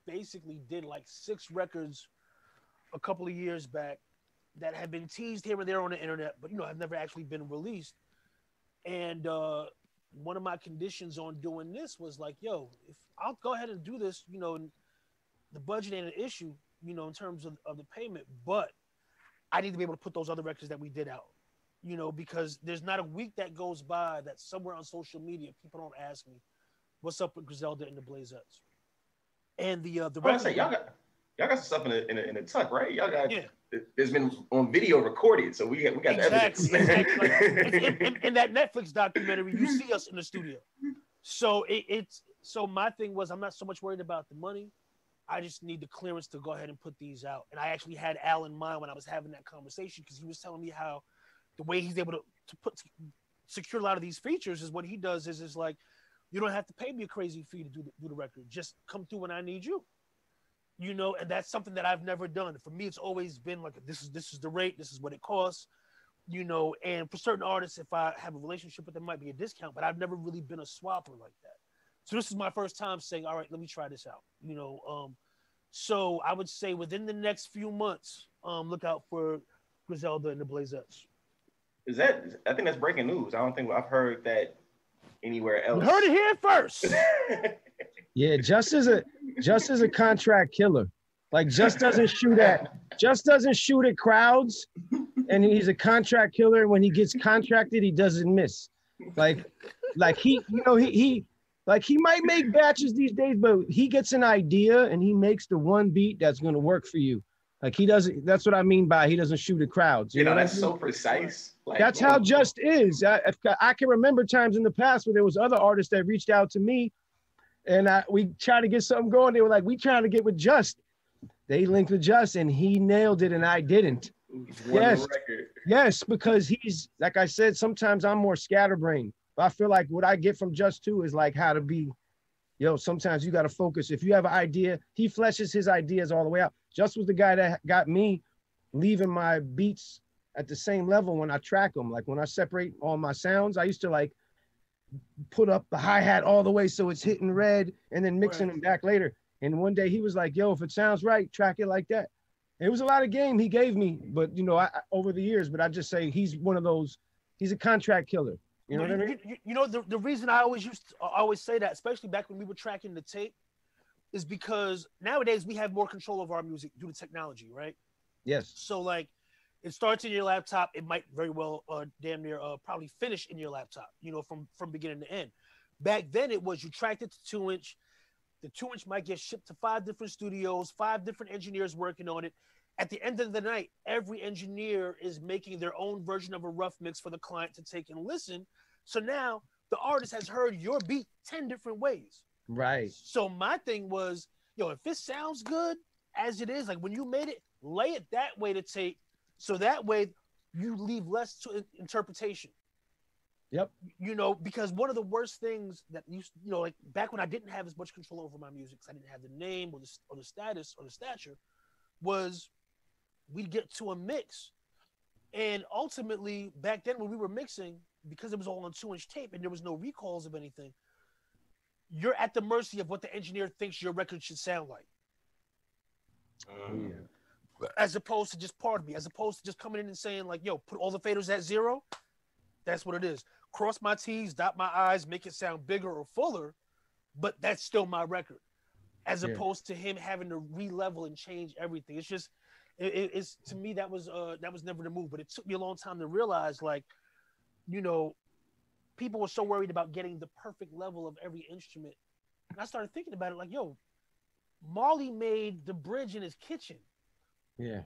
basically did like 6 records a couple of years back that had been teased here and there on the internet, but, you know, have never actually been released. And one of my conditions on doing this was like, yo, if I'll go ahead and do this, you know, and the budget ain't an issue, you know, in terms of the payment, but I need to be able to put those other records that we did out, you know, because there's not a week that goes by that somewhere on social media, people don't ask me, what's up with Griselda and the Blazettes? And the record. Y'all got some stuff in the tuck, right? Y'all got it's been on video recorded, so we got the evidence. Exactly. Like, in that Netflix documentary, you see us in the studio. So so my thing was, I'm not so much worried about the money. I just need the clearance to go ahead and put these out. And I actually had Al in mind when I was having that conversation, because he was telling me how the way he's able to secure a lot of these features is what he does is like, you don't have to pay me a crazy fee to do the record. Just come through when I need you. You know, and that's something that I've never done. For me, it's always been like, this is the rate, this is what it costs, you know, and for certain artists, if I have a relationship with them, might be a discount, but I've never really been a swapper like that. So this is my first time saying, all right, let me try this out, you know. So I would say within the next few months, look out for Griselda and the Blazettes. I think that's breaking news. I don't think I've heard that anywhere else. You heard it here first. Yeah, Just is a contract killer. Like Just doesn't shoot at crowds, and he's a contract killer. When he gets contracted, he doesn't miss. Like he, like he might make batches these days, but he gets an idea and he makes the one beat that's gonna work for you. Like he doesn't. That's what I mean by he doesn't shoot at crowds. You know what that's I mean? so precise. Like That's how Just is. I can remember times in the past where there was other artists that reached out to me, and we tried to get something going. They were like, "We trying to get with Just." They linked with Just, and he nailed it, and I didn't. Yes, yes, because he's like I said. Sometimes I'm more scatterbrained. But I feel like what I get from Just too is like how to be. Sometimes you got to focus. If you have an idea, he fleshes his ideas all the way out. Just was the guy that got me leaving my beats at the same level when I track them. Like when I separate all my sounds, I used to like put up the hi-hat all the way so it's hitting red and then mixing them back later. And one day he was like, yo, if it sounds right, track it like that. It was a lot of game he gave me, but I over the years, but I just say he's one of those, he's a contract killer. You know what I mean? The reason I always say that, especially back when we were tracking the tape, is because nowadays we have more control of our music due to technology, right? Yes. So like, it starts in your laptop. It might very well damn near probably finish in your laptop, from beginning to end. Back then it was you tracked it to 2-inch. The 2-inch might get shipped to 5 different studios, 5 different engineers working on it. At the end of the night, every engineer is making their own version of a rough mix for the client to take and listen. So now the artist has heard your beat 10 different ways. Right. So my thing was, if it sounds good as it is, like when you made it, lay it that way to tape. So that way you leave less to interpretation. Yep. Because one of the worst things that like back when I didn't have as much control over my music, because I didn't have the name or the status or the stature, was we'd get to a mix. And ultimately, back then when we were mixing, because it was all on 2-inch tape and there was no recalls of anything, you're at the mercy of what the engineer thinks your record should sound like. As opposed to just, as opposed to just coming in and saying like, yo, put all the faders at 0. That's what it is. Cross my T's, dot my I's, make it sound bigger or fuller, but that's still my record. As opposed to him having to re-level and change everything. It's just, it's to me, that was never the move. But it took me a long time to realize, like, people were so worried about getting the perfect level of every instrument. And I started thinking about it like, yo, Marley made the bridge in his kitchen. Yeah,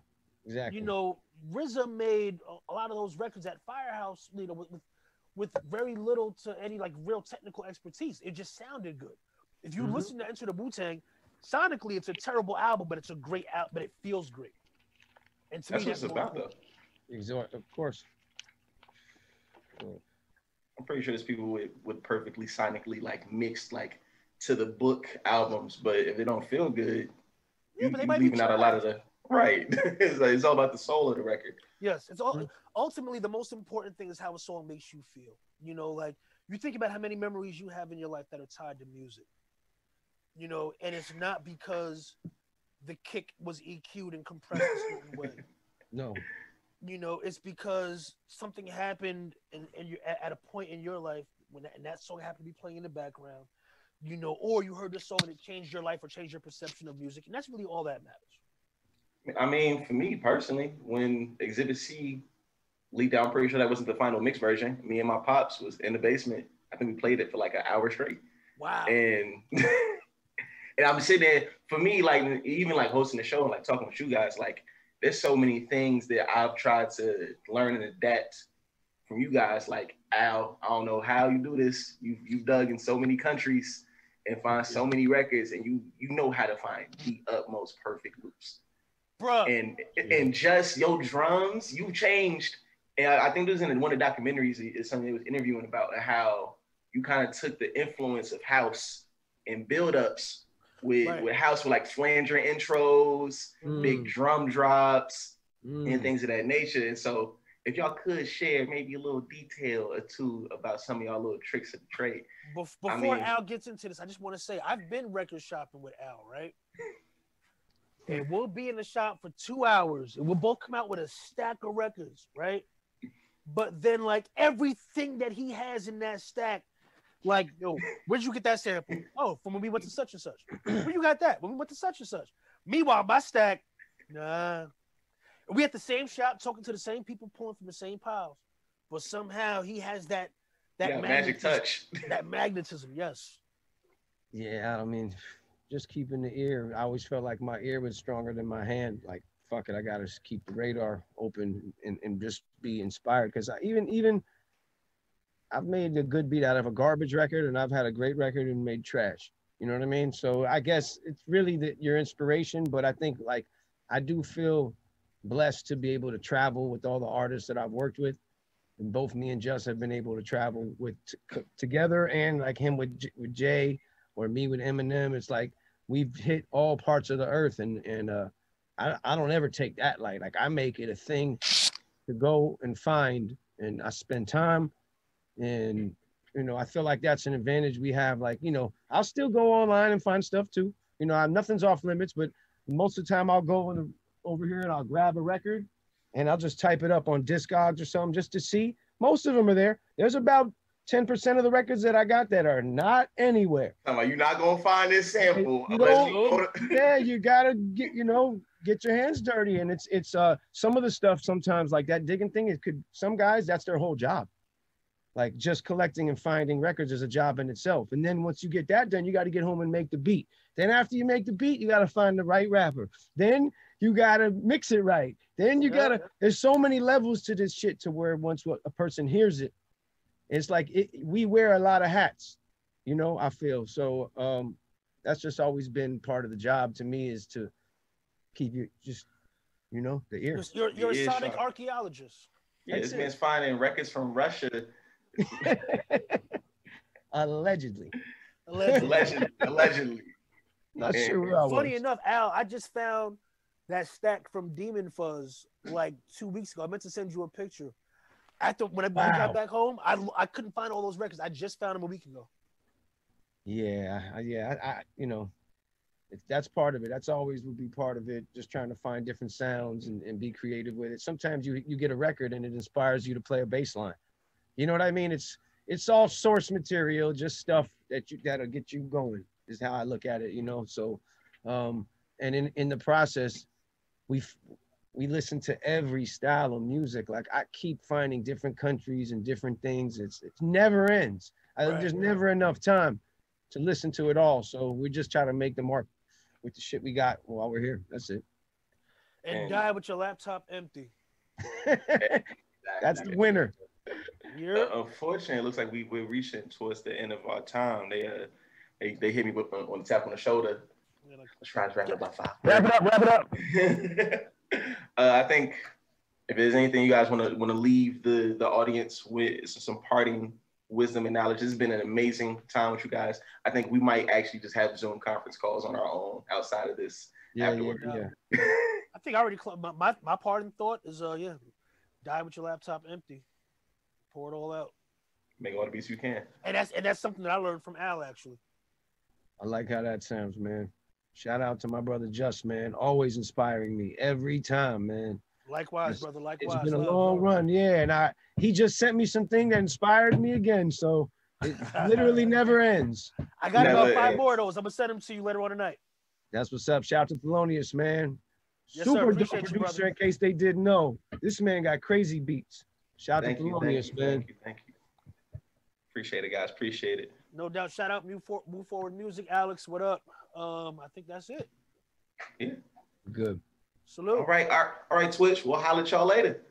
exactly. RZA made a lot of those records at Firehouse, with very little to any like real technical expertise. It just sounded good. If you listen to Enter the Wu-Tang, sonically it's a terrible album, but it's a great album, but it feels great. And to that's me, what it's about, though. Of course. I'm pretty sure there's people with perfectly sonically like mixed like to the book albums, but if they don't feel good, you're leaving out a lot of the right. It's all about the soul of the record. Yes, it's all ultimately the most important thing is how a song makes you feel. Like you think about how many memories you have in your life that are tied to music. And it's not because the kick was EQ'd and compressed a certain way. No. It's because something happened and you're at a point in your life when that song happened to be playing in the background, or you heard the song and it changed your life or changed your perception of music. And that's really all that matters. I mean, for me personally, when Exhibit C leaked out, I'm pretty sure that wasn't the final mix version. Me and my pops was in the basement. I think we played it for like an hour straight. Wow. And and I'm sitting there, for me, like even like hosting the show and like talking with you guys, like there's so many things that I've tried to learn and adapt from you guys. Like, Al, I don't know how you do this. You've dug in so many countries and find so many records, and you know how to find the utmost perfect loops. Bruh. And just your drums, you changed. And I think this was in one of the documentaries, is something they was interviewing about how you kind of took the influence of house and build-ups with house with like flanger intros, big drum drops, and things of that nature. And so if y'all could share maybe a little detail or two about some of y'all little tricks of the trade. Before Al gets into this, I just want to say I've been record shopping with Al, right? And we'll be in the shop for 2 hours and we'll both come out with a stack of records, right? But then like everything that he has in that stack, like, yo, where'd you get that sample? Oh, from when we went to such and such. Where you got that? When we went to such and such. Meanwhile, my stack, nah. We at the same shop talking to the same people pulling from the same piles. But somehow he has that that magic touch. That magnetism, yes. Yeah, I mean, just keeping the ear. I always felt like my ear was stronger than my hand. Like, fuck it, I gotta keep the radar open and just be inspired. Because even I've made a good beat out of a garbage record, and I've had a great record and made trash. You know what I mean? So I guess it's really your inspiration. But I think like I do feel blessed to be able to travel with all the artists that I've worked with. And both me and Just have been able to travel with together, and like him with Jay, or me with Eminem. It's like we've hit all parts of the earth, and I don't ever take that light. Like I make it a thing to go and find, and I spend time, and you know I feel like that's an advantage we have. Like you know I'll still go online and find stuff too. You know nothing's off limits, but most of the time I'll go over here and I'll grab a record and I'll just type it up on Discogs or something just to see. Most of them are there. There's about 10% of the records that I got that are not anywhere. You're not gonna find this sample unless you go to... Yeah, you gotta get your hands dirty, and it's some of the stuff sometimes like that digging thing. It could some guys that's their whole job. Like just collecting and finding records is a job in itself. And then once you get that done, you got to get home and make the beat. Then after you make the beat, you got to find the right rapper. Then you got to mix it right. Then you got to, there's so many levels to this shit to where once a person hears it, it's like we wear a lot of hats, you know, I feel. So that's just always been part of the job to me is to keep you just, you know, the ear. You're a sonic archaeologist. Yeah, this man's finding records from Russia. Allegedly. Not sure where I was. Funny enough, Al, I just found that stack from Demon Fuzz like 2 weeks ago. I meant to send you a picture. When I got back home, I couldn't find all those records. I just found them a week ago. Yeah, I you know, that's part of it. That's always would be part of it. Just trying to find different sounds and be creative with it. Sometimes you get a record and it inspires you to play a bass line. You know what I mean? It's all source material, just stuff that'll get you going is how I look at it, you know? So, and in the process, we listen to every style of music. Like I keep finding different countries and different things. It never ends. There's never enough time to listen to it all. So we just try to make the mark with the shit we got while we're here. That's it. And die with your laptop empty. That's the winner. Unfortunately, it looks like we're reaching towards the end of our time. They hit me on the tap on the shoulder. Let's try to wrap it up by 5. Wrap it up. I think if there's anything you guys want to leave the audience with some parting wisdom and knowledge. This has been an amazing time with you guys. I think we might actually just have Zoom conference calls on our own outside of this. Afterward. Yeah. I think I already my parting thought is die with your laptop empty. Pour it all out. Make all the beats you can. And that's something that I learned from Al, actually. I like how that sounds, man. Shout out to my brother Just, man. Always inspiring me every time, man. Likewise, brother. Likewise. It's been a long run, yeah. And he just sent me something that inspired me again. So it literally never ends. I got about 5 more of those. I'm gonna send them to you later on tonight. That's what's up. Shout out to Thelonious, man. Yes, Super dope producer, in case they didn't know. This man got crazy beats. Shout out to Thelonious, man. Thank you. Appreciate it, guys. Appreciate it. No doubt. Shout out Move Forward Music. Alex, what up? I think that's it. Yeah. Good. Salute. All right, Twitch. We'll holler at y'all later.